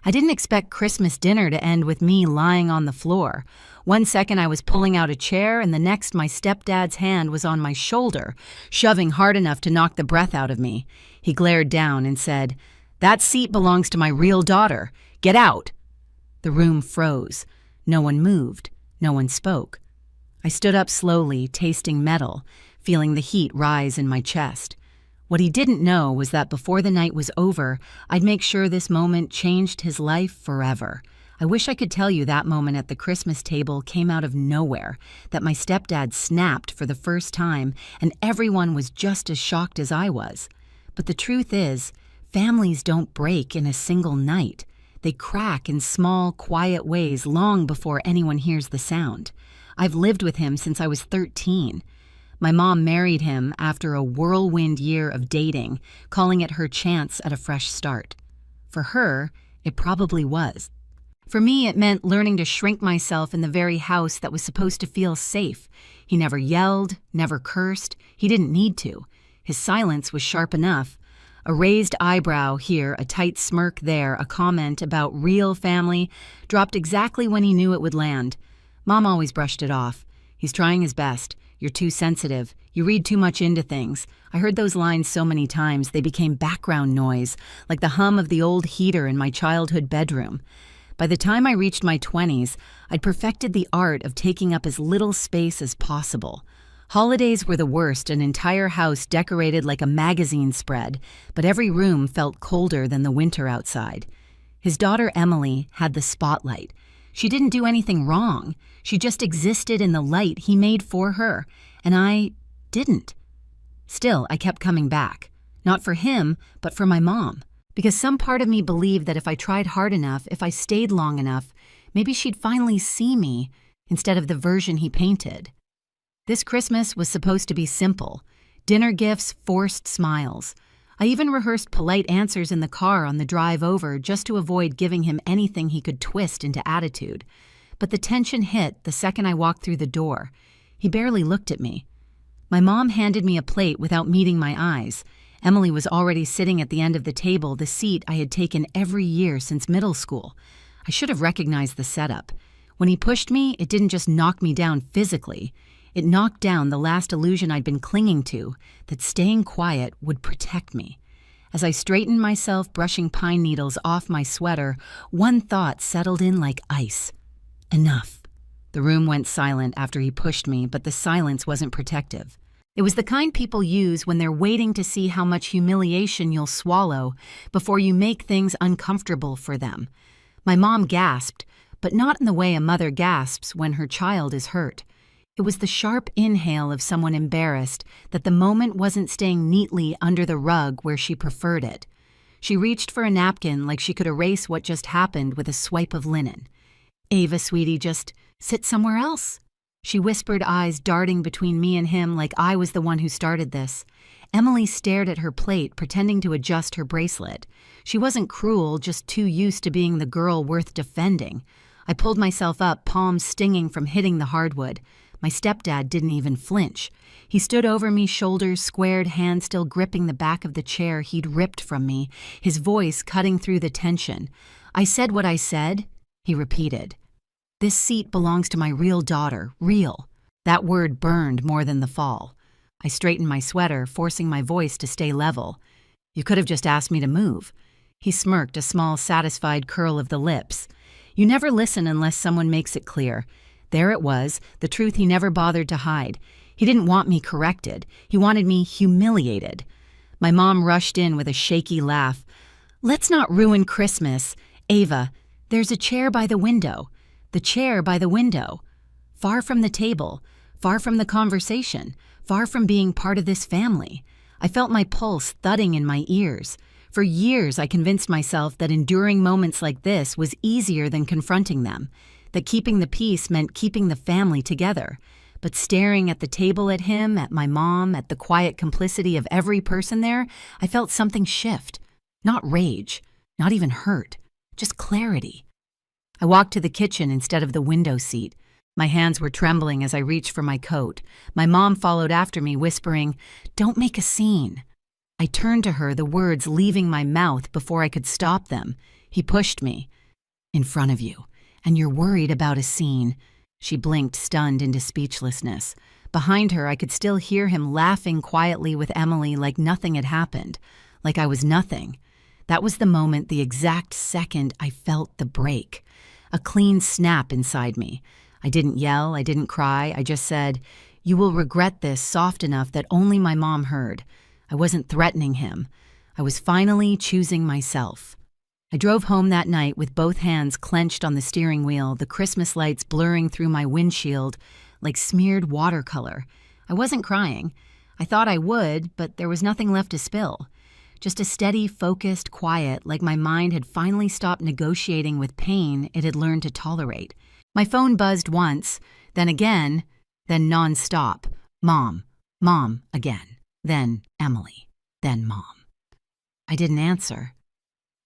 I didn't expect Christmas dinner to end with me lying on the floor. One second I was pulling out a chair, and the next my stepdad's hand was on my shoulder, shoving hard enough to knock the breath out of me. He glared down and said, "That seat belongs to my real daughter. Get out." The room froze. No one moved. No one spoke. I stood up slowly, tasting metal, feeling the heat rise in my chest. What he didn't know was that before the night was over, I'd make sure this moment changed his life forever. I wish I could tell you that moment at the Christmas table came out of nowhere, that my stepdad snapped for the first time and everyone was just as shocked as I was. But the truth is, families don't break in a single night. They crack in small, quiet ways long before anyone hears the sound. I've lived with him since I was 13. My mom married him after a whirlwind year of dating, calling it her chance at a fresh start. For her, it probably was. For me, it meant learning to shrink myself in the very house that was supposed to feel safe. He never yelled, never cursed. He didn't need to. His silence was sharp enough. A raised eyebrow here, a tight smirk there, a comment about real family, dropped exactly when he knew it would land. Mom always brushed it off. "He's trying his best. You're too sensitive. You read too much into things." I heard those lines so many times they became background noise, like the hum of the old heater in my childhood bedroom. By the time I reached my 20s, I'd perfected the art of taking up as little space as possible. Holidays were the worst, an entire house decorated like a magazine spread, but every room felt colder than the winter outside. His daughter Emily had the spotlight. She didn't do anything wrong. She just existed in the light he made for her, and I didn't. Still, I kept coming back. Not for him, but for my mom. Because some part of me believed that if I tried hard enough, if I stayed long enough, maybe she'd finally see me instead of the version he painted. This Christmas was supposed to be simple. Dinner gifts, forced smiles. I even rehearsed polite answers in the car on the drive over just to avoid giving him anything he could twist into attitude. But the tension hit the second I walked through the door. He barely looked at me. My mom handed me a plate without meeting my eyes. Emily was already sitting at the end of the table, the seat I had taken every year since middle school. I should have recognized the setup. When he pushed me, it didn't just knock me down physically. It knocked down the last illusion I'd been clinging to, that staying quiet would protect me. As I straightened myself, brushing pine needles off my sweater, one thought settled in like ice. Enough. The room went silent after he pushed me, but the silence wasn't protective. It was the kind people use when they're waiting to see how much humiliation you'll swallow before you make things uncomfortable for them. My mom gasped, but not in the way a mother gasps when her child is hurt. It was the sharp inhale of someone embarrassed that the moment wasn't staying neatly under the rug where she preferred it. She reached for a napkin like she could erase what just happened with a swipe of linen. "Ava, sweetie, just sit somewhere else." She whispered, eyes darting between me and him like I was the one who started this. Emily stared at her plate, pretending to adjust her bracelet. She wasn't cruel, just too used to being the girl worth defending. I pulled myself up, palms stinging from hitting the hardwood. My stepdad didn't even flinch. He stood over me, shoulders squared, hand still gripping the back of the chair he'd ripped from me, his voice cutting through the tension. "I said what I said," he repeated. "This seat belongs to my real daughter, real." That word burned more than the fall. I straightened my sweater, forcing my voice to stay level. "You could have just asked me to move." He smirked, a small, satisfied curl of the lips. "You never listen unless someone makes it clear." There it was, the truth he never bothered to hide. He didn't want me corrected. He wanted me humiliated. My mom rushed in with a shaky laugh. "Let's not ruin Christmas. Ava, there's a chair by the window. The chair by the window. Far from the table, far from the conversation, far from being part of this family." I felt my pulse thudding in my ears. For years, I convinced myself that enduring moments like this was easier than confronting them, that keeping the peace meant keeping the family together. But staring at the table at him, at my mom, at the quiet complicity of every person there, I felt something shift. Not rage, not even hurt, just clarity. I walked to the kitchen instead of the window seat. My hands were trembling as I reached for my coat. My mom followed after me, whispering, "Don't make a scene." I turned to her, the words leaving my mouth before I could stop them. He pushed me. "In front of you. And you're worried about a scene." She blinked, stunned into speechlessness. Behind her, I could still hear him laughing quietly with Emily like nothing had happened, like I was nothing. That was the moment, the exact second I felt the break. A clean snap inside me. I didn't yell, I didn't cry, I just said, "You will regret this," soft enough that only my mom heard. I wasn't threatening him. I was finally choosing myself. I drove home that night with both hands clenched on the steering wheel, the Christmas lights blurring through my windshield like smeared watercolor. I wasn't crying. I thought I would, but there was nothing left to spill. Just a steady, focused quiet, like my mind had finally stopped negotiating with pain it had learned to tolerate. My phone buzzed once, then again, then nonstop. Mom, Mom, again. Then Emily, then Mom. I didn't answer.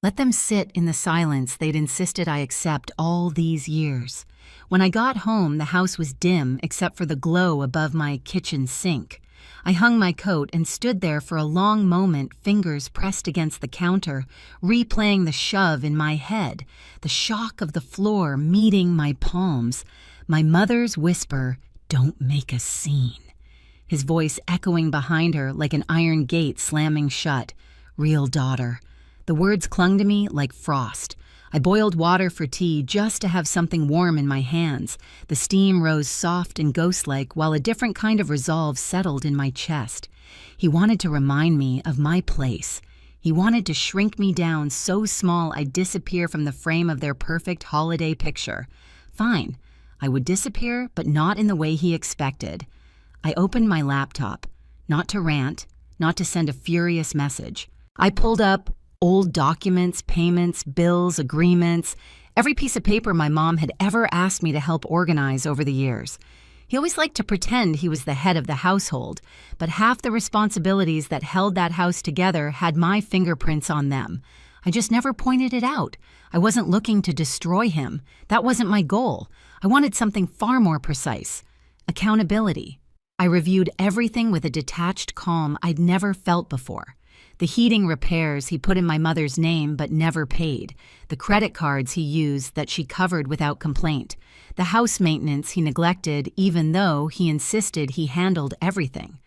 Let them sit in the silence they'd insisted I accept all these years. When I got home, the house was dim except for the glow above my kitchen sink. I hung my coat and stood there for a long moment, fingers pressed against the counter, replaying the shove in my head, the shock of the floor meeting my palms, my mother's whisper, "Don't make a scene." His voice echoing behind her like an iron gate slamming shut. "Real daughter." The words clung to me like frost. I boiled water for tea just to have something warm in my hands. The steam rose soft and ghost-like while a different kind of resolve settled in my chest. He wanted to remind me of my place. He wanted to shrink me down so small I'd disappear from the frame of their perfect holiday picture. Fine. I would disappear, but not in the way he expected. I opened my laptop, not to rant, not to send a furious message. I pulled up old documents, payments, bills, agreements, every piece of paper my mom had ever asked me to help organize over the years. He always liked to pretend he was the head of the household, but half the responsibilities that held that house together had my fingerprints on them. I just never pointed it out. I wasn't looking to destroy him. That wasn't my goal. I wanted something far more precise. Accountability. I reviewed everything with a detached calm I'd never felt before. The heating repairs he put in my mother's name but never paid, the credit cards he used that she covered without complaint, the house maintenance he neglected even though he insisted he handled everything.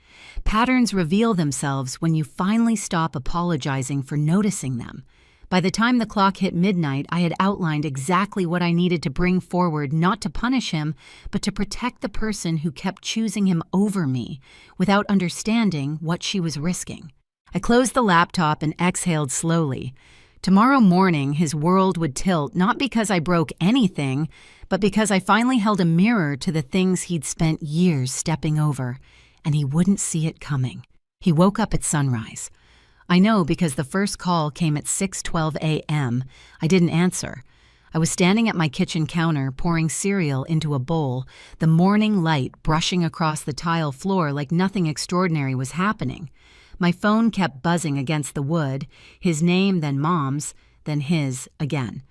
Patterns reveal themselves when you finally stop apologizing for noticing them. By the time the clock hit midnight, I had outlined exactly what I needed to bring forward, not to punish him, but to protect the person who kept choosing him over me without understanding what she was risking. I closed the laptop and exhaled slowly. Tomorrow morning, his world would tilt, not because I broke anything, but because I finally held a mirror to the things he'd spent years stepping over, and he wouldn't see it coming. He woke up at sunrise. I know because the first call came at 6:12 a.m. I didn't answer. I was standing at my kitchen counter, pouring cereal into a bowl, the morning light brushing across the tile floor like nothing extraordinary was happening. My phone kept buzzing against the wood, his name, then Mom's, then his again.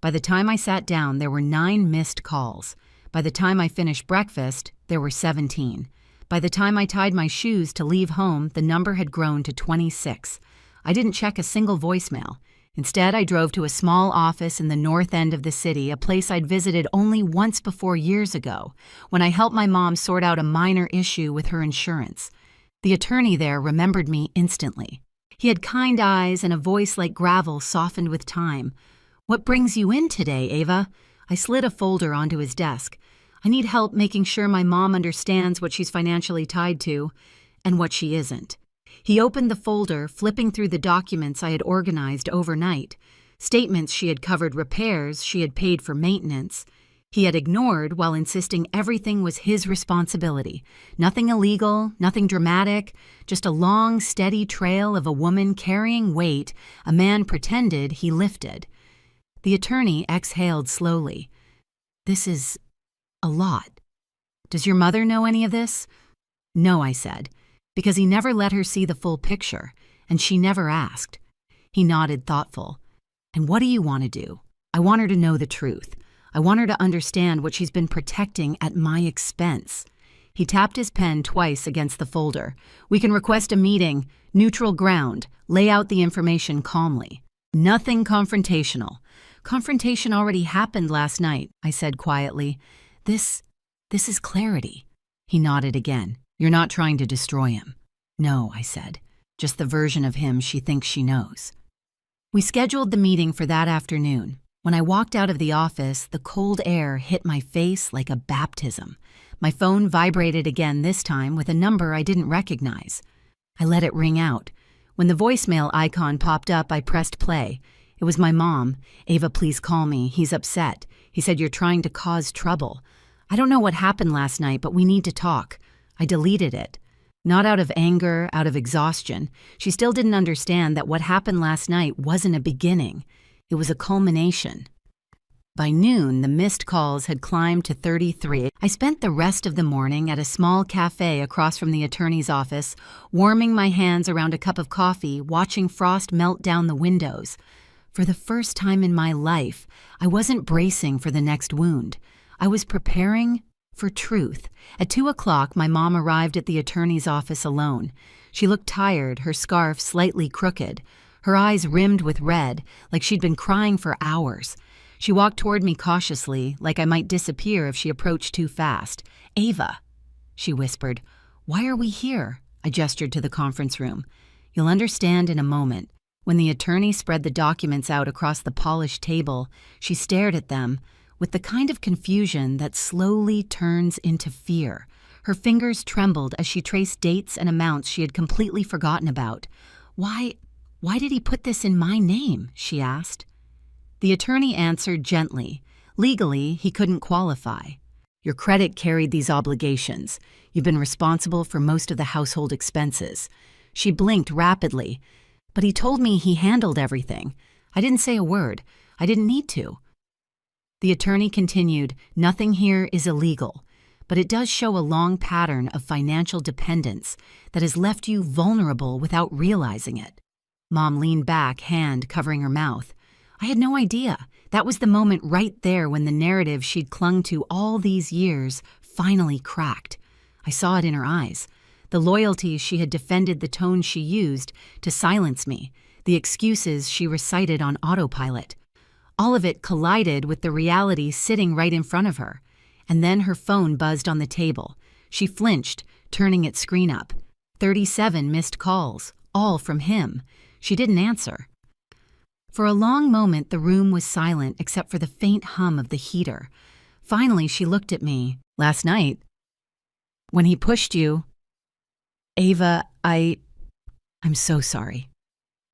By the time I sat down, there were 9 missed calls. By the time I finished breakfast, there were 17. By the time I tied my shoes to leave home, the number had grown to 26. I didn't check a single voicemail. Instead, I drove to a small office in the north end of the city, a place I'd visited only once before years ago, when I helped my mom sort out a minor issue with her insurance. The attorney there remembered me instantly. He had kind eyes and a voice like gravel softened with time. "What brings you in today, Ava?" I slid a folder onto his desk. "I need help making sure my mom understands what she's financially tied to and what she isn't." He opened the folder, flipping through the documents I had organized overnight. Statements she had covered repairs, she had paid for maintenance. He had ignored while insisting everything was his responsibility. Nothing illegal, nothing dramatic, just a long, steady trail of a woman carrying weight a man pretended he lifted. The attorney exhaled slowly. "This is a lot. Does your mother know any of this?" "No," I said, because he never let her see the full picture, and she never asked. He nodded, thoughtful. "And what do you want to do?" "I want her to know the truth. I want her to understand what she's been protecting at my expense." He tapped his pen twice against the folder. "We can request a meeting, neutral ground, lay out the information calmly." Nothing confrontational. Confrontation already happened last night, I said quietly. This is clarity. He nodded again. You're not trying to destroy him. No, I said. Just the version of him she thinks she knows. We scheduled the meeting for that afternoon. When I walked out of the office, the cold air hit my face like a baptism. My phone vibrated again, this time with a number I didn't recognize. I let it ring out. When the voicemail icon popped up, I pressed play. It was my mom. Ava, please call me. He's upset. He said you're trying to cause trouble. I don't know what happened last night, but we need to talk. I deleted it. Not out of anger, out of exhaustion. She still didn't understand that what happened last night wasn't a beginning. It was a culmination. By noon, the missed calls had climbed to 33. I spent the rest of the morning at a small cafe across from the attorney's office, warming my hands around a cup of coffee, watching frost melt down the windows. For the first time in my life, I wasn't bracing for the next wound. I was preparing for truth. At 2 o'clock, my mom arrived at the attorney's office alone. She looked tired, her scarf slightly crooked, her eyes rimmed with red, like she'd been crying for hours. She walked toward me cautiously, like I might disappear if she approached too fast. Ava, she whispered. Why are we here? I gestured to the conference room. You'll understand in a moment. When the attorney spread the documents out across the polished table, she stared at them with the kind of confusion that slowly turns into fear. Her fingers trembled as she traced dates and amounts she had completely forgotten about. Why did he put this in my name? She asked. The attorney answered gently. Legally, he couldn't qualify. Your credit carried these obligations. You've been responsible for most of the household expenses. She blinked rapidly. But he told me he handled everything. I didn't say a word. I didn't need to. The attorney continued, nothing here is illegal, but it does show a long pattern of financial dependence that has left you vulnerable without realizing it. Mom leaned back, hand covering her mouth. I had no idea. That was the moment right there when the narrative she'd clung to all these years finally cracked. I saw it in her eyes. The loyalty she had defended, the tone she used to silence me, the excuses she recited on autopilot. All of it collided with the reality sitting right in front of her. And then her phone buzzed on the table. She flinched, turning its screen up. 37 missed calls, all from him. She didn't answer. For a long moment, the room was silent except for the faint hum of the heater. Finally, she looked at me. Last night, when he pushed you, Ava, I'm so sorry.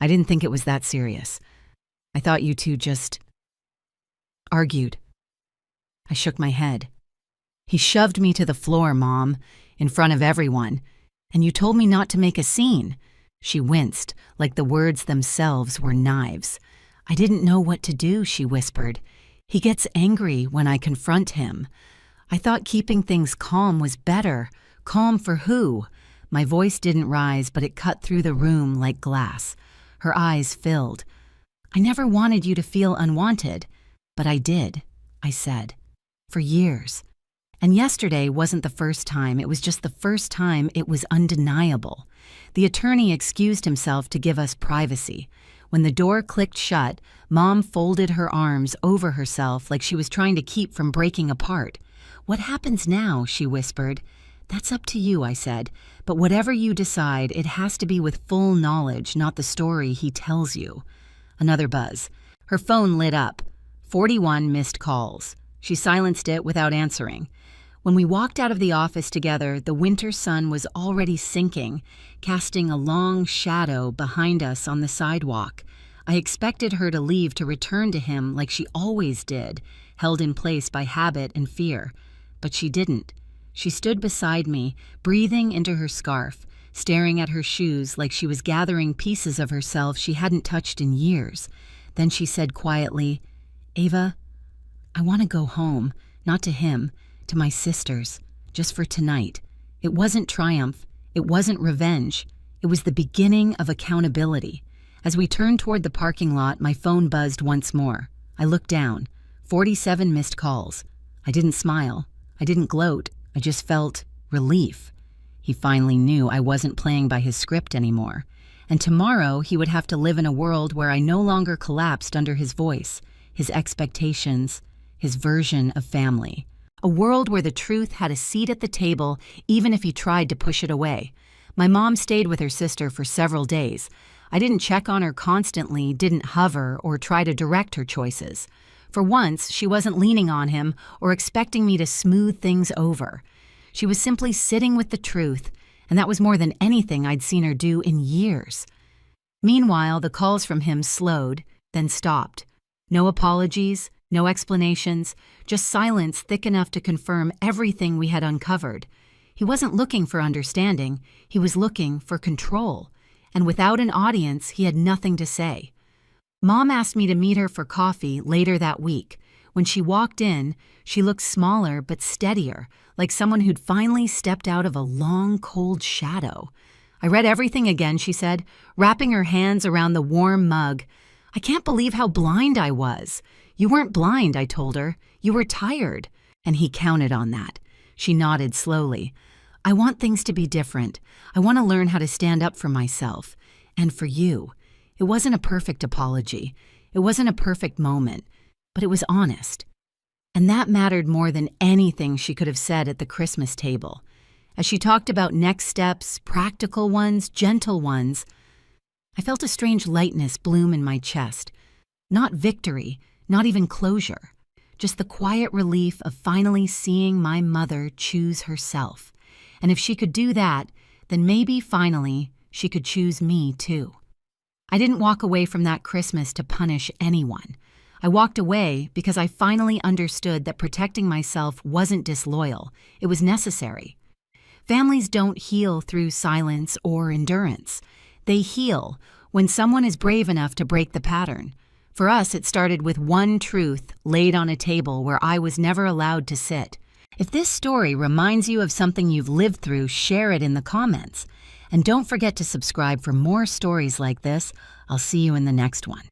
I didn't think it was that serious. I thought you two just argued. I shook my head. He shoved me to the floor, Mom, in front of everyone, and you told me not to make a scene. She winced, like the words themselves were knives. I didn't know what to do, she whispered. He gets angry when I confront him. I thought keeping things calm was better. Calm for who? My voice didn't rise, but it cut through the room like glass. Her eyes filled. I never wanted you to feel unwanted, but I did, I said, for years. And yesterday wasn't the first time, it was just the first time it was undeniable. The attorney excused himself to give us privacy. When the door clicked shut, Mom folded her arms over herself like she was trying to keep from breaking apart. What happens now? She whispered. That's up to you, I said, but whatever you decide, it has to be with full knowledge, not the story he tells you. Another buzz. Her phone lit up. 41 missed calls. She silenced it without answering. When we walked out of the office together, the winter sun was already sinking, casting a long shadow behind us on the sidewalk. I expected her to leave to return to him like she always did, held in place by habit and fear. But she didn't. She stood beside me, breathing into her scarf, staring at her shoes like she was gathering pieces of herself she hadn't touched in years. Then she said quietly, Ava, I want to go home, not to him, to my sisters, just for tonight. It wasn't triumph. It wasn't revenge. It was the beginning of accountability. As we turned toward the parking lot, my phone buzzed once more. I looked down. 47 missed calls. I didn't smile. I didn't gloat. I just felt relief. He finally knew I wasn't playing by his script anymore. and tomorrow he would have to live in a world where I no longer collapsed under his voice, his expectations, his version of family. A world where the truth had a seat at the table even if he tried to push it away. My mom stayed with her sister for several days. I didn't check on her constantly, didn't hover, or try to direct her choices. For once, she wasn't leaning on him or expecting me to smooth things over. She was simply sitting with the truth, and that was more than anything I'd seen her do in years. Meanwhile, the calls from him slowed, then stopped. No apologies, no explanations, just silence thick enough to confirm everything we had uncovered. He wasn't looking for understanding, he was looking for control. And without an audience, he had nothing to say. Mom asked me to meet her for coffee later that week. When she walked in, she looked smaller but steadier, like someone who'd finally stepped out of a long, cold shadow. I read everything again, she said, wrapping her hands around the warm mug. I can't believe how blind I was. You weren't blind, I told her. You were tired. And he counted on that. She nodded slowly. I want things to be different. I want to learn how to stand up for myself. And for you. It wasn't a perfect apology. It wasn't a perfect moment. But it was honest. And that mattered more than anything she could have said at the Christmas table. As she talked about next steps, practical ones, gentle ones, I felt a strange lightness bloom in my chest. Not victory, not even closure. Just the quiet relief of finally seeing my mother choose herself. And if she could do that, then maybe finally she could choose me too. I didn't walk away from that Christmas to punish anyone. I walked away because I finally understood that protecting myself wasn't disloyal. It was necessary. Families don't heal through silence or endurance. They heal when someone is brave enough to break the pattern. For us, it started with one truth laid on a table where I was never allowed to sit. If this story reminds you of something you've lived through, share it in the comments. And don't forget to subscribe for more stories like this. I'll see you in the next one.